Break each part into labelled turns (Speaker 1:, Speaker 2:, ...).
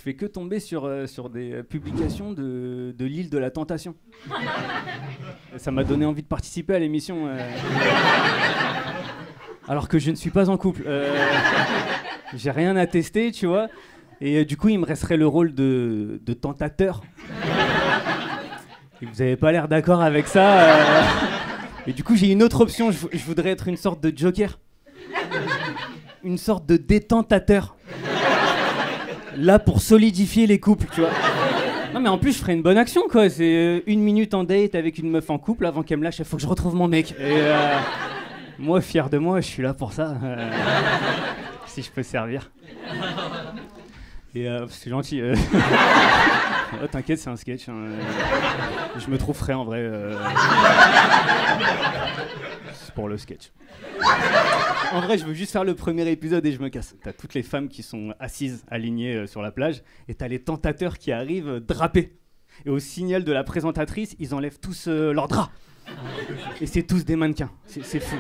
Speaker 1: fais que tomber sur des publications de l'île de la Tentation. Ça m'a donné envie de participer à l'émission. Alors que je ne suis pas en couple. J'ai rien à tester, tu vois. Et du coup, il me resterait le rôle de tentateur. Et vous avez pas l'air d'accord avec ça. Et du coup, j'ai une autre option. Je voudrais être une sorte de joker. Une sorte de détentateur. Là, pour solidifier les couples, tu vois. Non, mais en plus, je ferais une bonne action, quoi. C'est 1 minute en date avec une meuf en couple. Avant qu'elle me lâche, il faut que je retrouve mon mec. Et moi, fier de moi, je suis là pour ça. Si je peux servir. Et c'est gentil. Oh, t'inquiète, c'est un sketch. Hein. Je me trouve frais en vrai. C'est pour le sketch. En vrai, je veux juste faire le premier épisode et je me casse. T'as toutes les femmes qui sont assises, alignées sur la plage, et t'as les tentateurs qui arrivent drapés. Et au signal de la présentatrice, ils enlèvent tous leurs draps. Et c'est tous des mannequins. C'est fou.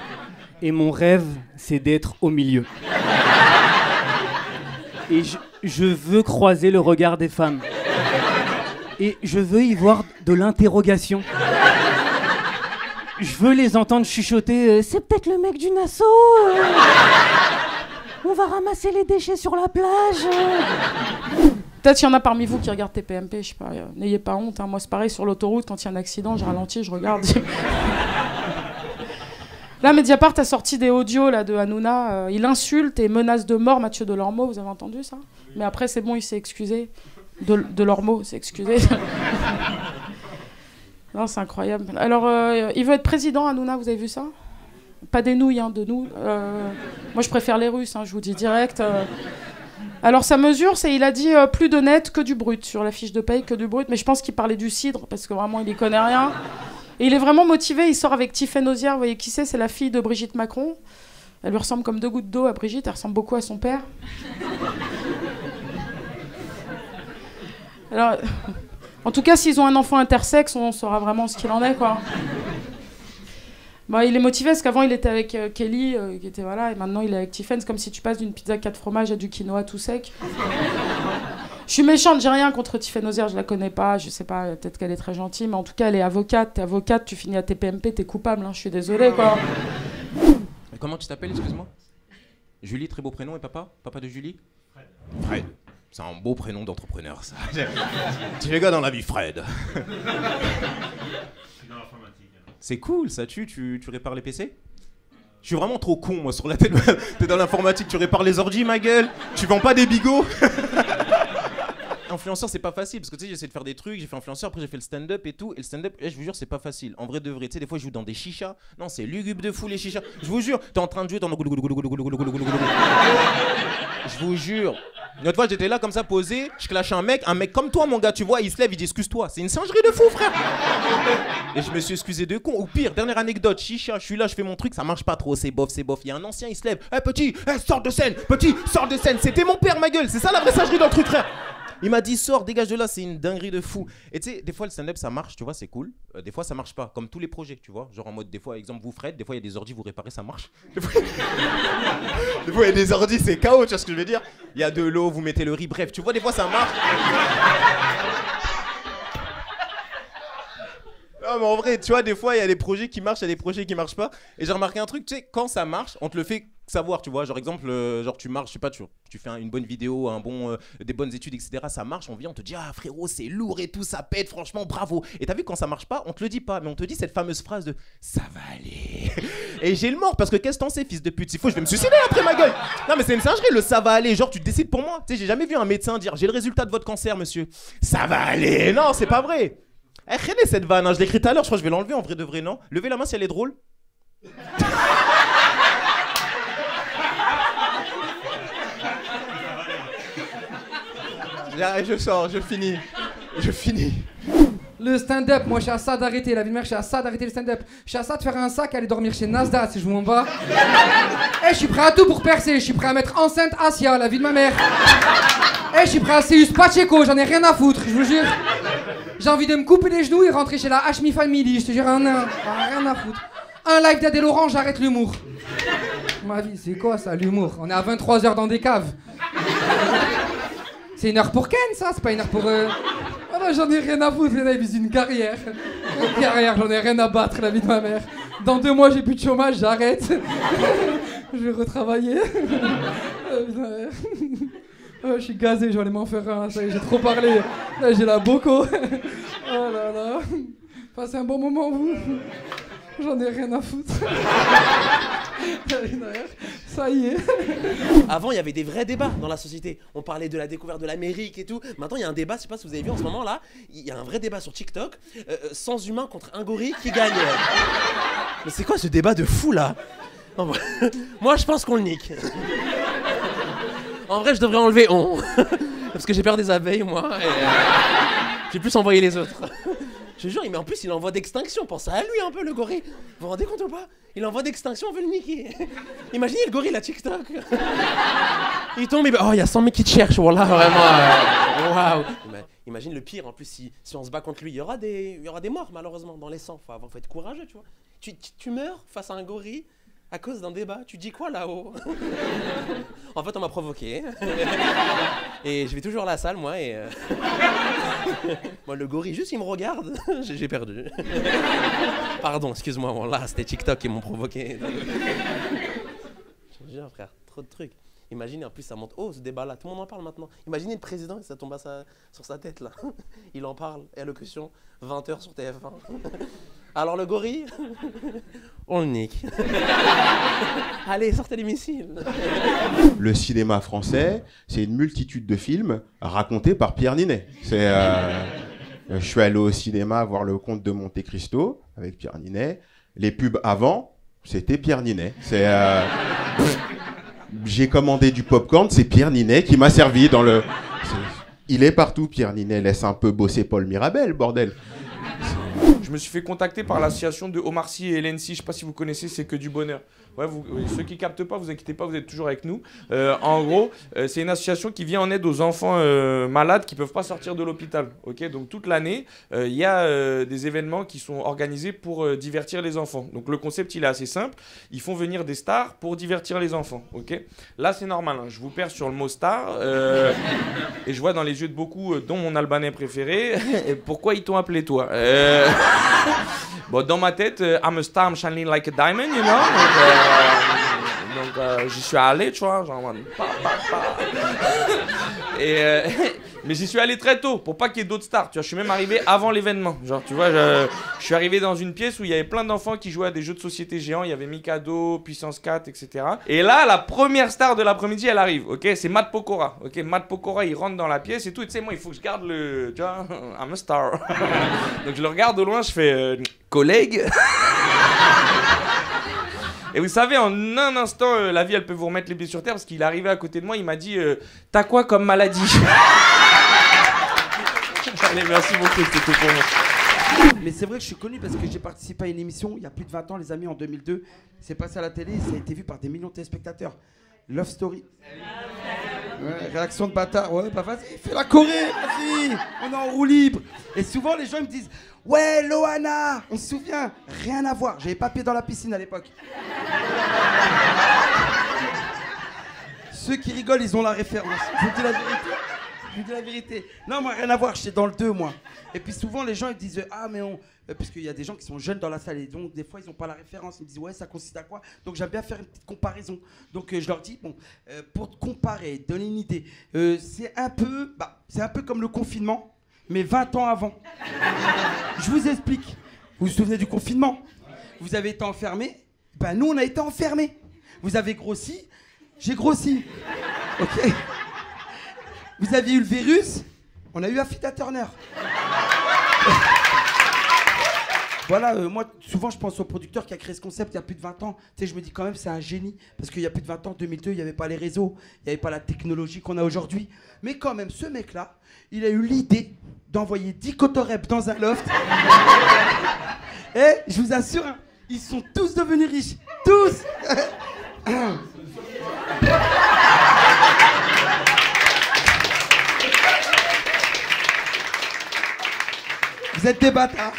Speaker 1: Et mon rêve, c'est d'être au milieu. Et je veux croiser le regard des femmes. Et je veux y voir de l'interrogation. Je veux les entendre chuchoter c'est peut-être le mec du Nassau on va ramasser les déchets sur la plage
Speaker 2: Peut-être qu'il y en a parmi vous qui regardent TPMP, je sais pas, n'ayez pas honte, hein. Moi c'est pareil sur l'autoroute, quand il y a un accident, je ralentis, je regarde. Là, Mediapart a sorti des audios là, de Hanouna, il insulte et menace de mort Mathieu Delormeau, vous avez entendu ça? Mais après c'est bon, il s'est excusé. Delormeau s'est excusé. Non, c'est incroyable. Alors, il veut être président, Hanouna, vous avez vu ça? Pas des nouilles, hein, de nous. Moi, je préfère les Russes, hein, je vous dis direct. Alors, sa mesure, c'est il a dit plus de net que du brut. Sur la fiche de paye, que du brut. Mais je pense qu'il parlait du cidre, parce que vraiment, il y connaît rien. Et il est vraiment motivé. Il sort avec Tiffaine Ozière. Vous voyez qui c'est? C'est la fille de Brigitte Macron. Elle lui ressemble comme 2 gouttes d'eau à Brigitte. Elle ressemble beaucoup à son père. Alors... En tout cas, s'ils ont un enfant intersexe, on saura vraiment ce qu'il en est, quoi. Bah, il est motivé parce qu'avant, il était avec Kelly, qui était voilà, et maintenant, il est avec Tiffen. C'est comme si tu passes d'une pizza 4 fromages à du quinoa tout sec. Je suis méchante, j'ai rien contre Tiffaine Ozière, je la connais pas, je sais pas, peut-être qu'elle est très gentille, mais en tout cas, elle est avocate. T'es avocate, tu finis à TPMP, t'es coupable, hein, je suis désolée, quoi.
Speaker 3: Comment tu t'appelles, excuse-moi? Julie, très beau prénom, et papa? Papa de Julie? Fred. C'est un beau prénom d'entrepreneur, ça. Tu fais quoi dans la vie, Fred? C'est cool, ça tu répares les PC? Je suis vraiment trop con, moi, sur la tête. T'es dans l'informatique, tu répares les ordi, ma gueule? Tu vends pas des bigots? Influenceur, c'est pas facile, parce que tu sais, j'essaie de faire des trucs, j'ai fait influenceur, après j'ai fait le stand-up et tout, et le stand-up, je vous jure, c'est pas facile. En vrai de vrai, tu sais, des fois, je joue dans des chichas. Non, c'est lugubre de fou, les chichas. Je vous jure, t'es en train de jouer dans le... Je vous jure. Une autre fois, j'étais là comme ça, posé, je clash un mec comme toi, mon gars, tu vois, il se lève, il dit excuse-toi. C'est une singerie de fou, frère. Et je me suis excusé de con. Ou pire, dernière anecdote, chicha, je suis là, je fais mon truc, ça marche pas trop, c'est bof, c'est bof. Il y a un ancien, il se lève, petit, sors de scène, petit, sors de scène. C'était mon père, ma gueule, c'est ça la vraie singerie dans le truc, frère. Il m'a dit sors, dégage de là, c'est une dinguerie de fou. Et tu sais, des fois le stand-up ça marche, tu vois, c'est cool. Des fois ça marche pas, comme tous les projets, tu vois. Genre en mode, des fois, exemple, vous Fred, des fois il y a des ordis, vous réparez, ça marche. Des fois il y a des ordis, c'est chaos, tu vois ce que je veux dire. Il y a de l'eau, vous mettez le riz, bref, tu vois, des fois ça marche. Non mais en vrai, tu vois, des fois il y a des projets qui marchent, il y a des projets qui marchent pas. Et j'ai remarqué un truc, tu sais, quand ça marche, on te le fait savoir, tu vois. Genre exemple, genre tu marches, je sais pas, tu fais une bonne vidéo, des bonnes études, etc. Ça marche, on vient, on te dit ah frérot c'est lourd et tout, ça pète, franchement bravo. Et t'as vu quand ça marche pas, on te le dit pas, mais on te dit cette fameuse phrase de ça va aller. Et j'ai le mort parce que qu'est-ce que t'en sais, fils de pute? S'il faut, je vais me suicider après ma gueule. Non mais c'est une singerie, le ça va aller. Genre tu décides pour moi. Tu sais, j'ai jamais vu un médecin dire j'ai le résultat de votre cancer, monsieur. Ça va aller. Non, c'est pas vrai. Eh, regardez cette vanne, hein. Je l'ai écrite tout à l'heure, je crois que je vais l'enlever en vrai de vrai, non? Levez la main si elle est drôle. Je sors, je finis.
Speaker 4: Le stand-up, moi je suis à ça d'arrêter, la vie de mère, je suis à ça d'arrêter le stand-up. Je suis à ça de faire un sac, aller dormir chez Nasdaq si je m'en bats. Et je suis prêt à tout pour percer, je suis prêt à mettre enceinte Asia, la vie de ma mère. Et je suis prêt à Seus Pacheco, j'en ai rien à foutre, je vous jure. J'ai envie de me couper les genoux et rentrer chez la Hashmi Family, je te jure, rien à foutre. Un live d'Adèle Laurent, j'arrête l'humour. Ma vie, c'est quoi ça, l'humour? On est à 23h dans des caves. C'est une heure pour Ken, ça, c'est pas une heure pour... Ah non, j'en ai rien à foutre, les nains, ils visent une carrière. Une carrière, j'en ai rien à battre, la vie de ma mère. Dans 2 mois, j'ai plus de chômage, j'arrête. Je vais retravailler. Je suis gazé, je vais aller m'en faire un, ça y est, j'ai trop parlé. Là, j'ai la boco. Oh là là. Passez un bon moment, vous. J'en ai rien à foutre. Ça y est.
Speaker 5: Avant, il y avait des vrais débats dans la société. On parlait de la découverte de l'Amérique et tout. Maintenant, il y a un débat, je sais pas si vous avez vu en ce moment là, il y a un vrai débat sur TikTok. Sans humain contre un gorille qui gagne. Mais c'est quoi ce débat de fou là? Non, moi, je pense qu'on le nique. En vrai, je devrais enlever on. Parce que j'ai peur des abeilles, moi. Et j'ai plus envoyé les autres. Je te jure, mais en plus, il est en voie d'extinction. Pensez à lui un peu, le gorille. Vous vous rendez compte ou pas? Il est en voie d'extinction, on veut le niquer. Imaginez le gorille à TikTok. Il tombe, oh, il y a 100 mecs qui te cherchent, voilà, vraiment. Waouh. Imagine le pire, en plus, si on se bat contre lui, il y aura des morts, malheureusement, dans les sangs. Faut être courageux, tu vois. Tu meurs face à un gorille à cause d'un débat. Tu dis quoi là-haut? En fait, on m'a provoqué. Et je vais toujours à la salle, moi, et... Moi, le gorille, juste, il me regarde. J'ai perdu. Pardon, excuse-moi, bon, là, c'était TikTok qui m'ont provoqué. Je te jure, frère, trop de trucs. Imaginez, en plus, ça monte haut, ce débat-là. Tout le monde en parle maintenant. Imaginez le président, ça tombe sur sa tête, là. Il en parle, allocution, 20h sur TF1. Alors, le gorille, on le nique. Allez, sortez les missiles.
Speaker 6: Le cinéma français, c'est une multitude de films racontés par Pierre Ninet. Je suis allé au cinéma voir Le Comte de Monte Cristo avec Pierre Ninet. Les pubs avant, c'était Pierre Ninet. J'ai commandé du popcorn, c'est Pierre Ninet qui m'a servi dans le... Il est partout, Pierre Ninet. Laisse un peu bosser Paul Mirabel, bordel.
Speaker 7: Je me suis fait contacter par l'association de Omar Sy et Hélène Sy. Je ne sais pas si vous connaissez, c'est que du bonheur. Ouais, ceux qui captent pas, vous inquiétez pas, vous êtes toujours avec nous. En gros, c'est une association qui vient en aide aux enfants malades qui peuvent pas sortir de l'hôpital. Ok, donc toute l'année, il y a des événements qui sont organisés pour divertir les enfants. Donc le concept, il est assez simple. Ils font venir des stars pour divertir les enfants. Ok, là c'est normal. Hein, je vous perds sur le mot star et je vois dans les yeux de beaucoup, dont mon Albanais préféré, pourquoi ils t'ont appelé toi. Bon, dans ma tête, I'm a star, I'm shining like a diamond, you know. Donc j'y suis allé, tu vois, genre, mais j'y suis allé très tôt, pour pas qu'il y ait d'autres stars, tu vois, je suis même arrivé avant l'événement, genre, tu vois, je suis arrivé dans une pièce où il y avait plein d'enfants qui jouaient à des jeux de société géants, il y avait Mikado, Puissance 4, etc. Et là, la première star de l'après-midi, elle arrive, ok, c'est Matt Pokora, ok, Matt Pokora, il rentre dans la pièce et tout, et tu sais, moi, il faut que je garde le, tu vois, I'm a star. Donc je le regarde au loin, je fais, collègue. Et vous savez, en un instant, la vie, elle peut vous remettre les pieds sur terre parce qu'il est arrivé à côté de moi, il m'a dit t'as quoi comme maladie? Allez, merci beaucoup, c'était tout pour moi.
Speaker 8: Mais c'est vrai que je suis connu parce que j'ai participé à une émission il y a plus de 20 ans, les amis, en 2002. C'est passé à la télé, ça a été vu par des millions de téléspectateurs. Love Story. Ouais, réaction de bâtard. Ouais, bah vas-y, fais la Corée, vas-y. On est en roue libre. Et souvent, les gens ils me disent ouais, Loana, on se souvient. Rien à voir. J'avais pas pied dans la piscine à l'époque. Ceux qui rigolent, ils ont la référence. Je vous dis la vérité. Je vous dis la vérité. Non, moi, rien à voir. J'étais dans le 2, moi. Et puis souvent, les gens ils disent ah, mais on. Parce qu'il y a des gens qui sont jeunes dans la salle et donc des fois ils n'ont pas la référence. Ils me disent ouais, ça consiste à quoi? Donc j'aime bien faire une petite comparaison. Donc je leur dis bon, pour te comparer, donner une idée, c'est un peu comme le confinement, mais 20 ans avant. Je vous explique. Vous vous souvenez du confinement? Vous avez été enfermés, ben nous on a été enfermés. Vous avez grossi, j'ai grossi. Ok. Vous aviez eu le virus, on a eu Affida Turner. Voilà, moi, souvent, je pense au producteur qui a créé ce concept il y a plus de 20 ans. Tu sais, je me dis quand même, c'est un génie. Parce qu'il y a plus de 20 ans, 2002, il n'y avait pas les réseaux, il n'y avait pas la technologie qu'on a aujourd'hui. Mais quand même, ce mec-là, il a eu l'idée d'envoyer 10 cotorep dans un loft. Et je vous assure, hein, ils sont tous devenus riches. Tous. Vous êtes des bâtards.